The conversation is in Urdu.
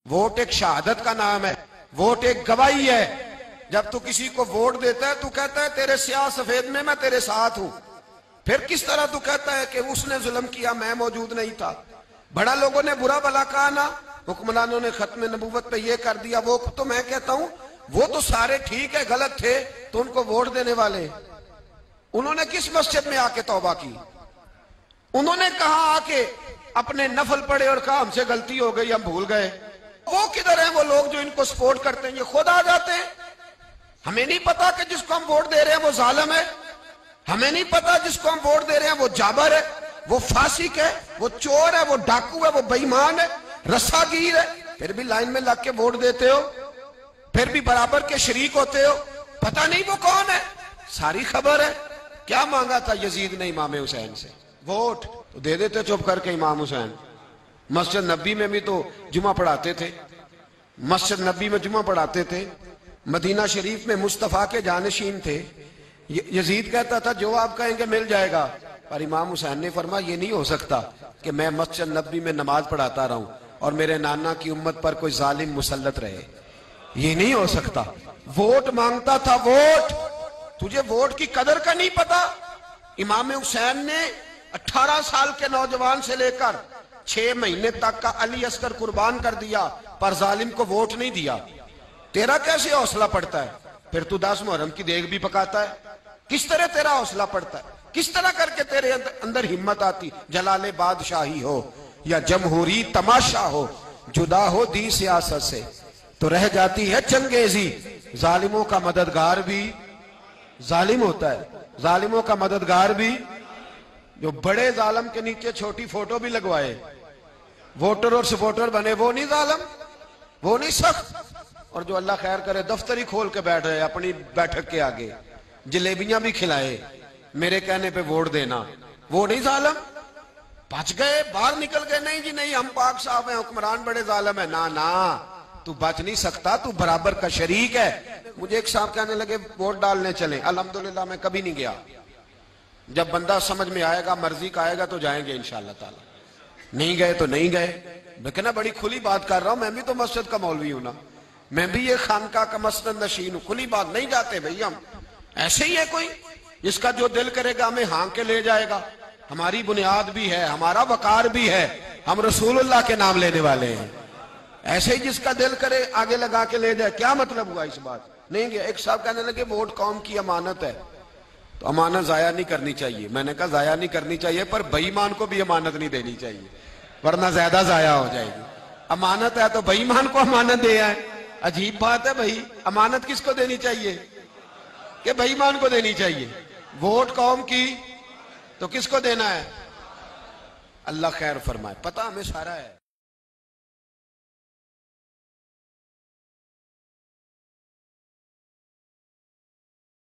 ووٹ ایک شہادت کا نام ہے، ووٹ ایک گواہی ہے۔ جب تو کسی کو ووٹ دیتا ہے تو کہتا ہے تیرے سیاہ سفید میں میں تیرے ساتھ ہوں، پھر کس طرح تو کہتا ہے کہ اس نے ظلم کیا میں موجود نہیں تھا؟ بڑا لوگوں نے برا بلا کہا نا، حکمرانوں نے ختم نبوت پہ یہ کر دیا، وہ تو میں کہتا ہوں وہ تو سارے ٹھیک ہے، غلط تھے تو ان کو ووٹ دینے والے انہوں نے کس مسجد میں آ کے توبہ کی؟ انہوں نے کہا آ کے اپنے نفل پڑھے اور کہا ہم سے غلطی ہو گئی ہم بھول گئے؟ وہ کدھر ہیں وہ لوگ جو ان کو سپورٹ کرتے ہیں؟ یہ خود آ جاتے ہیں۔ ہمیں نہیں پتا کہ جس کو ہم ووٹ دے رہے ہیں وہ ظالم ہے، ہمیں نہیں پتا جس کو ہم ووٹ دے رہے ہیں وہ جابر ہے، وہ فاسق ہے، وہ چور ہے، وہ ڈاکو ہے، وہ بے ایمان ہے، رسا گیر ہے، پھر بھی لائن میں لگ کے ووٹ دیتے ہو، پھر بھی برابر کے شریک ہوتے ہو۔ پتہ نہیں وہ کون ہے، ساری خبر ہے۔ کیا مانگا تھا یزید نے امام حسین سے؟ ووٹ تو دے دیتے چپ کر کے امام حسین۔ مسجد نبی میں بھی تو جمعہ پڑھاتے تھے، مسجد نبی میں جمعہ پڑھاتے تھے، مدینہ شریف میں مصطفیٰ کے جانشین تھے۔ یزید کہتا تھا جو آپ کہیں گے مل جائے گا، پر امام حسین نے فرمایا یہ نہیں ہو سکتا کہ میں مسجد نبی میں نماز پڑھاتا رہوں اور میرے نانا کی امت پر کوئی ظالم مسلط رہے، یہ نہیں ہو سکتا۔ ووٹ مانگتا تھا، ووٹ۔ تجھے ووٹ کی قدر کا نہیں پتا؟ امام حسین نے 18 سال کے نوجوان سے لے کر 6 مہینے تک کا علی اصغر قربان کر دیا، پر ظالم کو ووٹ نہیں دیا۔ تیرا کیسے حوصلہ پڑتا ہے؟ پھر تو 10 محرم کی دیگ بھی پکاتا ہے۔ کس طرح تیرا حوصلہ پڑتا ہے؟ کس طرح کر کے تیرے اندر ہمت آتی؟ جلال بادشاہی ہو یا جمہوری تماشا ہو، جدا ہو دی سیاست سے تو رہ جاتی ہے چنگیزی۔ ظالموں کا مددگار بھی ظالم ہوتا ہے، ظالموں کا مددگار بھی جو بڑے ظالم کے نیچے چھوٹی فوٹو بھی لگوائے، ووٹر اور سپورٹر بنے، وہ نہیں ظالم، وہ نہیں سخت۔ اور جو اللہ خیر کرے دفتر ہی کھول کے بیٹھ رہے اپنی بیٹھک کے آگے، جلیبیاں بھی کھلائے، میرے کہنے پہ ووٹ دینا، وہ نہیں ظالم؟ بچ گئے، باہر نکل گئے، نہیں جی نہیں ہم پاک صاحب ہیں، حکمران بڑے ظالم ہیں۔ نا تو بچ نہیں سکتا، تو برابر کا شریک ہے۔ مجھے ایک صاحب کہنے لگے ووٹ ڈالنے چلیں، الحمدللہ میں کبھی نہیں گیا۔ جب بندہ سمجھ میں آئے گا، مرضی کا آئے گا تو جائیں گے انشاءاللہ تعالی۔ نہیں گئے تو نہیں گئے۔ میں کہنا بڑی کھلی بات کر رہا ہوں، میں بھی تو مسجد کا مولوی ہوں نا، میں بھی یہ خانقاہ کا مسند نشین ہوں، کھلی بات نہیں جاتے بھئی ہم۔ ایسے ہی ہے کوئی جس کا جو دل کرے گا ہمیں ہانک کے لے جائے گا؟ ہماری بنیاد بھی ہے، ہمارا وقار بھی ہے، ہم رسول اللہ کے نام لینے والے ہیں۔ ایسے ہی جس کا دل کرے آگے لگا کے لے جائے، کیا مطلب ہوا اس بات؟ نہیں گیا۔ ایک صاحب کہنے لگے ووٹ قوم کی امانت ہے، تو امانت ضائع نہیں کرنی چاہیے۔ میں نے کہا ضائع نہیں کرنی چاہیے، پر بے ایمان کو بھی امانت نہیں دینی چاہیے، ورنہ زیادہ ضائع ہو جائے گی۔ امانت ہے تو بے ایمان کو امانت دے آئے، عجیب بات ہے بھائی۔ امانت کس کو دینی چاہیے؟ کہ بے ایمان کو دینی چاہیے۔ ووٹ قوم کی تو کس کو دینا ہے؟ اللہ خیر فرمائے، پتہ ہمیں سارا ہے۔